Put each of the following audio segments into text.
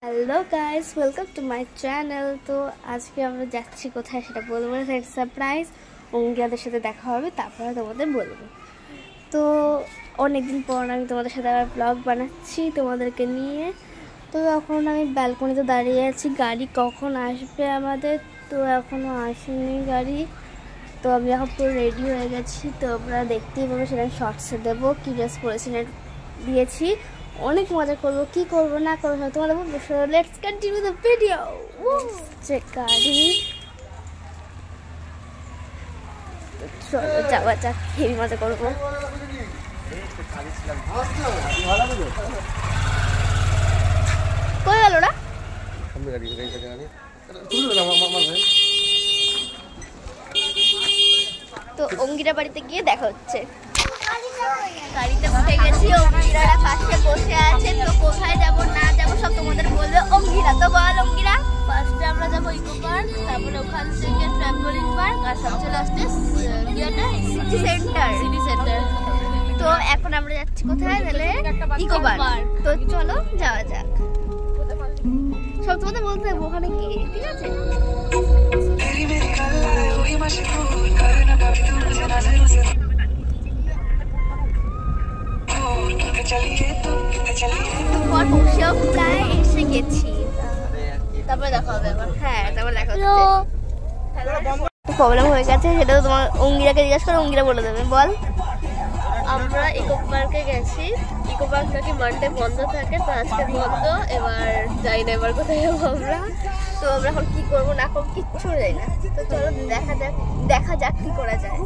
Hello guys, welcome to my channel. তো আজকে আমরা যাচ্ছি কোথায় সেটা বলবো না, সেটা সারপ্রাইজ। অঙ্গিরাদের সাথে দেখা হবে, তারপরে তোমাদের বলবো। তো অনেকদিন পর আমি তোমাদের সাথে আবার ব্লগ বানাচ্ছি তোমাদেরকে নিয়ে। তো এখন আমি ব্যালকনিতে দাঁড়িয়ে আছি, গাড়ি কখন আসবে আমাদের, তো এখনও আসেনি গাড়ি। তো আমি এখন পুরো রেডি হয়ে গেছি, তো আপনারা দেখতেই পাবো, সেটা শর্টসে দেবো কী ড্রেস পরেছি দিয়েছি। অনেক মজা করবো, কি করবো না করবো তোমাদের বলবো। Let's continue the video. যে গাড়ি চলো যাওয়া যাক, হেভি মজা করবো। কই গেল ওরা? তো অঙ্গিরা বাড়িতে গিয়ে দেখা হচ্ছে। গাড়িতে উঠে গেছি, অঙ্গিরারা পাশে বসে আছে। তো কোথায় যাবো না যাবো সব তোমাদের বলবে অঙ্গিরা। তো বল অঙ্গিরা। ফার্স্টে আমরা যাবো ইকো পার্ক, তারপরে ওখান থেকে ট্র্যাম্পোলিন পার্ক, আর সবচেয়ে লাস্টে সিটি সেন্টার। তো এখন আমরা যাচ্ছি কোথায়, তাহলে ইকো পার্ক। তো চলো যাওয়া যাক। সব তোমাদের বলতে থাকবো ওখানে গিয়ে, ঠিক আছে? প্রায় এসে গেছি, তারপরে দেখা হবে আবার। হ্যাঁ, তারপরে দেখা হচ্ছে। প্রবলেম হয়ে গেছে, সেটা তো তোমার অঙ্গিরাকে জিজ্ঞাসা করো, অঙ্গিরা বলে দেবে। বল। আমরা ইকো পার্কে গেছি, ইকো পার্ক নাকি মানডে বন্ধ থাকে, তো আজকে বন্ধ। এবার যাই না, এবার কোথায় যাবো আমরা। তো আমরা এখন কি করবো না করবো কিচ্ছু যাই না। তো চলো দেখা যাক কি করা যায়।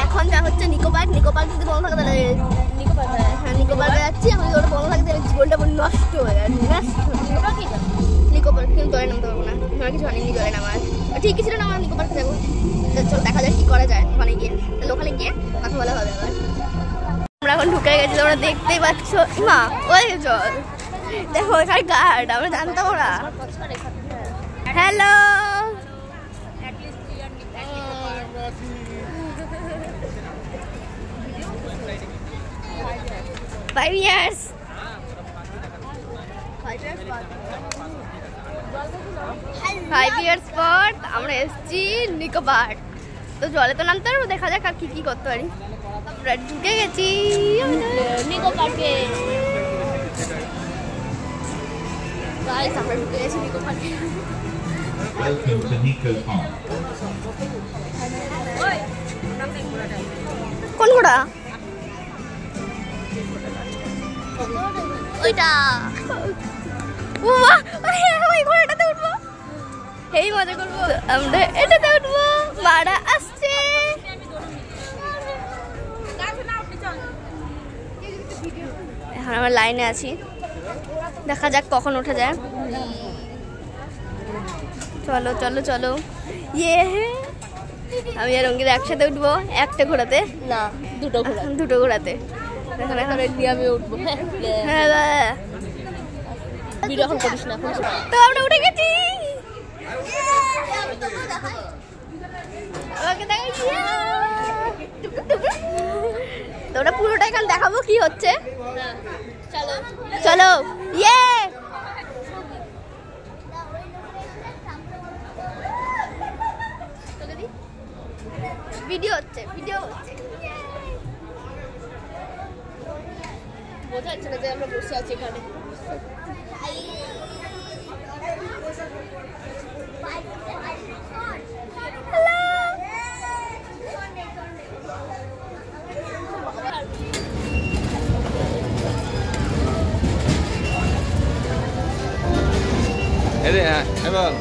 এখন যা হচ্ছে নিকো পার্ক যদি বন্ধ থাকে তাহলে নিকো পার্কে যাচ্ছি। আমি ওটা বন্ধ থাকে তাহলে জীবনটা নষ্ট হয়ে যাবে। নিকো পার্ক কিন্তু জলে নামতে পারবো না, আমার কিছু অনেক জলে নামার ঠিকই ছিল না। আমরা নিকো পার্কে যাবো, চলো দেখা যাক কি করা যায় ওখানে গিয়ে। তাহলে ওখানে গিয়ে কথা বলা হবে আবার। আমরা এখন ঢুকে গেছি, তোমরা দেখতেই পাচ্ছ। মা ওই চল, দেখো এখানে গার্ড, আমরা জানতাম ওরা। হ্যালো, 5 years পর আমরা এসেছি নিকো পার্ক। তো জলে তো নামতে পারবো, দেখা যাক আর কি করতে পারি। আমরা ঢুকে গেছি নিকো পার্কে। গাইস, আমরা ঢুকে গেছি নিকো পার্কে। Welcome to Nico Park. কোন ঘোড়া? ওইটা। ওই ঘোড়াটাতে উঠবো, এই মজা করবো। আমরা এটাতে উঠবো, মারা আসছে। এখন আমরা লাইনে আছি, দেখা যাক কখন ওঠা যায়। চলো চলো চলো। ইয়ে, আমি আর অঙ্গিরা একসাথে উঠবো একটা ঘোড়াতে, না দুটো ঘোড়াতে। আমি উঠবো। হ্যাঁ, ভিডিও এখন করিস না। তো আমরা উঠে গেছি। তোমরা পুরোটা এখন দেখাবো কি হচ্ছে। চলো চলো। ইয়ে, ভিডিও হচ্ছে। বোঝা যাচ্ছে না যে আমরা বসে আছি এখানে। এবং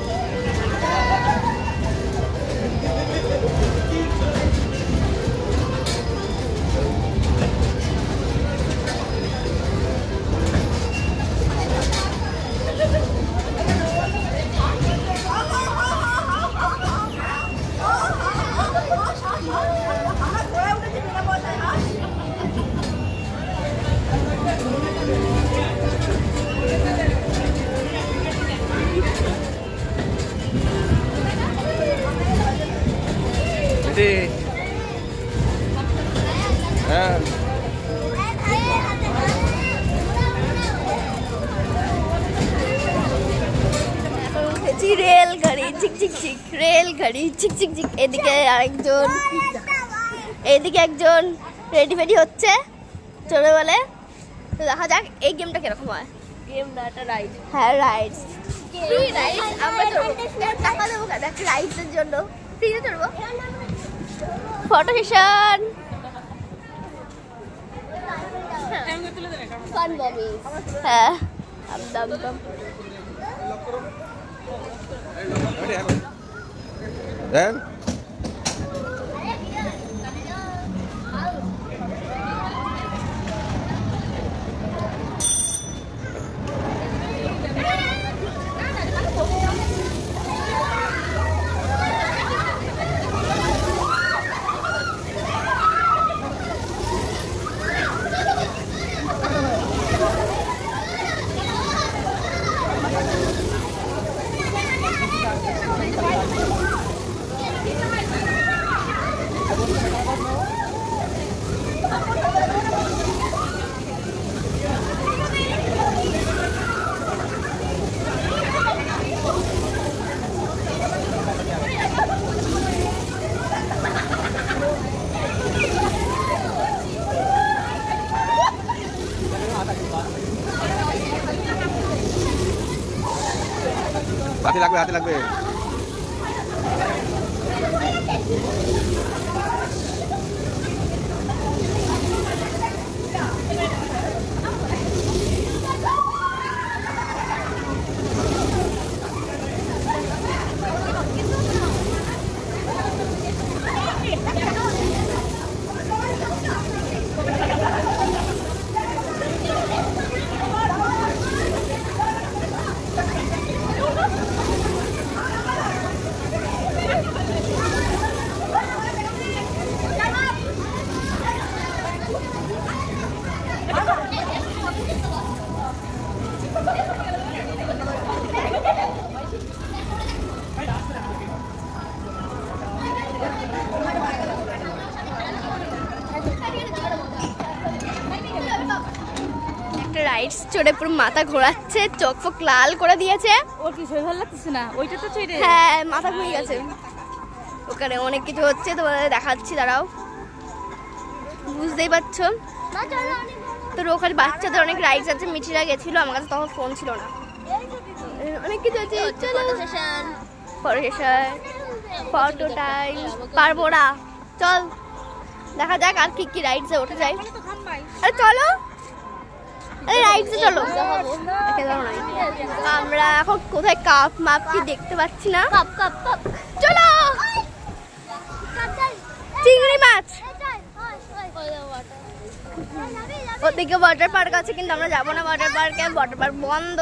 হ্যাঁ রেলগাড়ি ঝিক ঝিক ঝিক, রেলগাড়ি ঝিক ঝিক ঝিক। এদিকে আরেকজন, এদিকে একজন রেডি ফেডি হচ্ছে চলে বলে। তো দেখা যাক এই গেমটা কিরকম হয়। গেমটা একটা রাইড। হ্যাঁ রাইডস, ফ্রি রাইডস। আমরা চড়বো, টাকা দেবো কেন একটা রাইডসের জন্য? ফ্রিতে চড়বো। ফটো সেশন, ফান বমি। হ্যাঁ একদম একদম। দেন হাতে লাগবে, হাতে লাগবে। রাইডস চড়ে পুরো মাথা ঘোরাচ্ছে, চোখ ফোক লাল করে দিয়েছে। ওর কি শরীর ভালো লাগতেছে না? ওইটা তো চড়ে। হ্যাঁ মাথা ঘুরে গেছে। ওখানে অনেক কিছু হচ্ছে, তোমাদের দেখাচ্ছি, দাঁড়াও। বুঝতেই পারছো তো ওখানে বাচ্চাদের অনেক রাইডস আছে। মিঠিরা গেছিল, আমার কাছে তখন ফোন ছিল না। অনেক কিছু আছে। Photo session, photo session, photo time. পারবো না, চল দেখা যাক আর কি কি রাইডসে ওঠা যায়। আরে চলো, আরে রাইডসে চলো। আমরা এখন কোথায় কাপ মাপ কি দেখতে পাচ্ছি না। Cup cup cup. চলো, চিংড়ি মাছ। ওদিকে ওয়াটার পার্ক আছে, কিন্তু আমরা যাবো না ওয়াটার পার্কে। ওয়াটার পার্ক বন্ধ।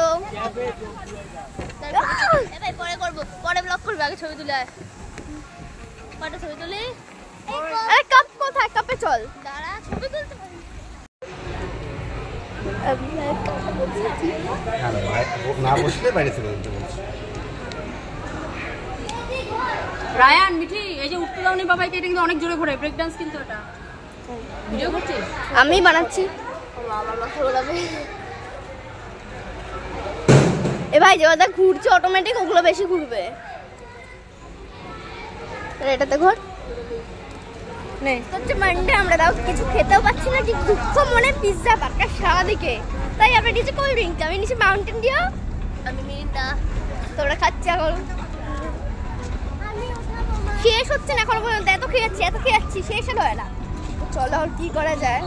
পরে করবো, পরে ব্লগ করবো। আগে ছবি তুলে কটা ছবি তুলি। আরে কাপ কোথায়? কাপে চল। দাঁড়া, ছবি তুলতে পারি। না বসলে বাইরে চলে যেতে বলছি। রায়ান, মিঠি, এই যে উঠতে দাওনি বাবাইকে, এটা কিন্তু অনেক জোরে ঘোরে। ব্রেক ডান্স কিন্তু এটা। ভিডিও করছিস? আমি বানাচ্ছি। এ ভাই যেটা ঘুরছে অটোমেটিক, ওগুলো বেশি ঘুরবে। এটাতে ঘোর হচ্ছে মানডে। আমরা দাও কিছু খেতেও পাচ্ছি না, ঠিক দুঃখ মনে। পিৎজা বার্গার সারাদিকে, তাই আমরা নিচে কোল্ড ড্রিঙ্ক, আমি নিচে মাউন্টেন ডিউ, আমি মিরিন্ডা। তোমরা খাচ্ছি এখন। শেষ হচ্ছে না এখনো পর্যন্ত। এত খেয়েছি শেষ হয় না। চলো আর কি করা যায়,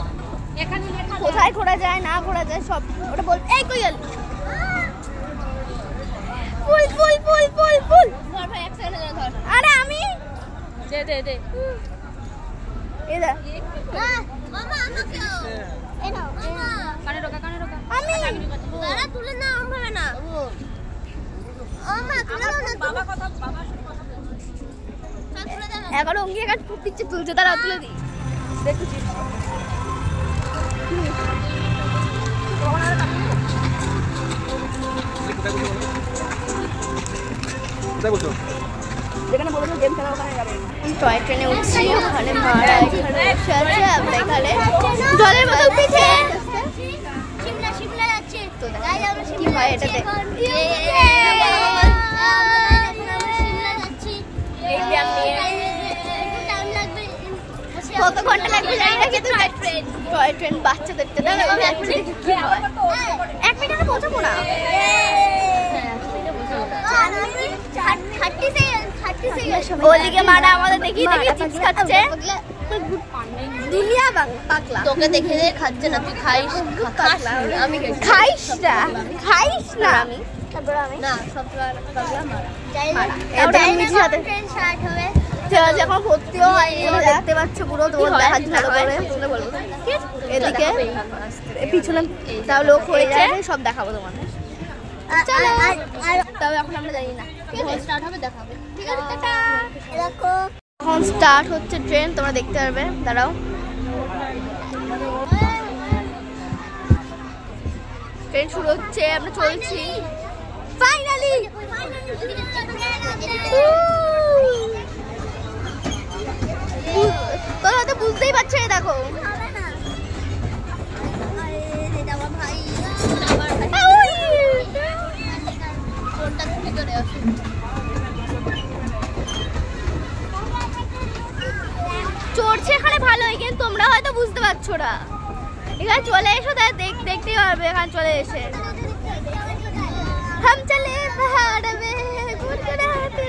কোথায় ঘোরা যায় না ঘোরা যায় সব ওটা বল। এই কই গেল? ফুল ফুল ফুল ফুল ফুল। ধর ভাই, এক সেকেন্ড ধর। আরে আমি দে দে দে। এদা মামা আমাকেও। এই নাও মামা। কানে রোকা, কানে রোকা। আমি দাঁড়া, তুলে না, আমভাবে না। আমা তুলে নাও না। বাবা কথা, বাবা চল তুলে দে না। এখন অঙ্গি কাট পিচ্ছে তুলছে, তারা তুলে দিই। দেখুছি কোথায় বলছো? যেখানে বলেছো গেম খেলা ওখানে যাবে। টয় ট্রেনে উঠছি, ওখানে মারা এখানে বসে আছে, আমরা এখানে জলের বোতল পিঠে কি হয় এটা দেখ। কত ঘন্টা লাগবে জানি না, কিন্তু টয় ট্রেন বাচ্চা দেখতে দাও, কি হয় 1 মিনিটে পৌঁছাবো না। ওদিকে মারা আমাদের দেখিয়ে দেখিয়ে চিপস খাচ্ছে, দুনিয়া পাগলা। তোকে দেখে দেখে খাচ্ছে না, তুই খাইস আমি খাইস না, খাইস না। আমি না সব পাগলা মারা। যখন ভর্তিও হয়নি দেখতে পাচ্ছ পুরো, তোমার দেখা ভালো করে এদিকে পিছনে তাও লোক হয়েছে, সব দেখাবো তোমাদের। তবে এখন আমরা জানি না স্টার্ট হবে, দেখাবে। ঠিক আছে, টাটা। এখন স্টার্ট হচ্ছে ট্রেন, তোমরা দেখতে পারবে, দাঁড়াও। ট্রেন শুরু হচ্ছে, আমরা চলছি ফাইনালি। তোমরা তো বুঝতেই পারছো, দেখো চড়ছে এখানে ভালোই, কিন্তু তোমরা হয়তো বুঝতে পারছো না। এখানে চলে এসো, তাই দেখতেই পারবে। এখানে চলে এসে हम चले पहाड़ में गुनगुनाते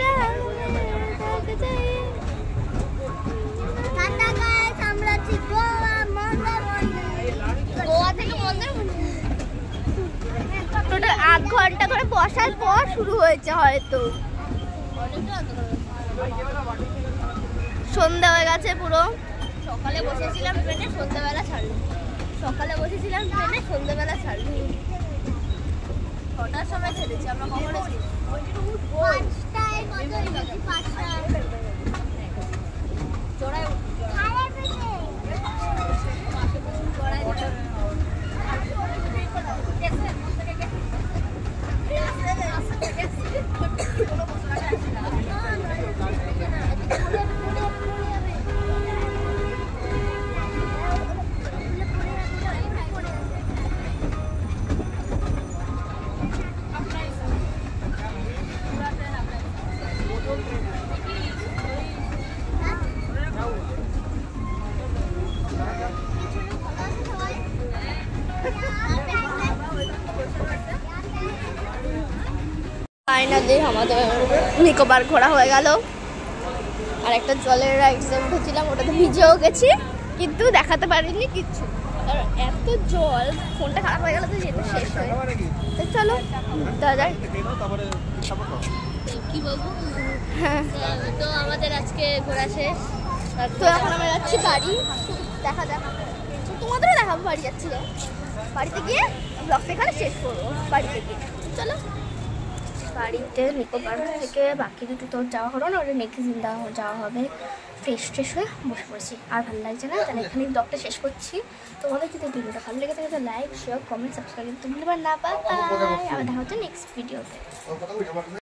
গোয়া থেকে মন্দারমণি টোটাল 8 ঘন্টা ধরে বসার পর শুরু হয়েছে হয়তো। সন্ধ্যা হয়ে গেছে পুরো। সকালে বসেছিলাম ট্রেনে, সন্ধ্যাবেলা ছাড়লো। সকালে বসেছিলাম ট্রেনে, সন্ধ্যাবেলা ছাড়লো। 6টার সময় ছেড়েছি আমরা। কখন এসেছি? 5টায়। চড়াই ফাইনালি আমাদের নিকো পার্ক ঘোরা হয়ে গেল। আর একটা জলের রাইডসে উঠেছিলাম, ওটাতে ভিজেও গেছি, কিন্তু দেখাতে পারিনি কিচ্ছু, কারণ এত জল, ফোনটা খারাপ হয়ে গেল তো যেতে শেষ হয়ে। তো চলো দাদা কি বলবো। হ্যাঁ, তো আমাদের আজকে ঘোরা শেষ। তো এখন আমরা যাচ্ছি বাড়ি। দেখা তোমাদেরও দেখাবো বাড়ি যাচ্ছি, বাড়িতে গিয়ে ব্লগটা এখানে শেষ করবো। বাড়িতে গিয়ে চলো, বাড়িতে নিকো পার্ক থেকে বাকি দুটো তো যাওয়া হলো না, ওটা নেক্সট দিন যাওয়া হবে। ফ্রেশ হয়ে বসে পড়েছি, আর ভালো লাগছে না, তাহলে এখানে ব্লগটা শেষ করছি। তোমাদের যদি ভিডিওটা ভালো লেগে থাকে তো লাইক শেয়ার কমেন্ট সাবস্ক্রাইব করতে ভুলবেন না। বাই, আবার দেখা হচ্ছে নেক্সট ভিডিওতে।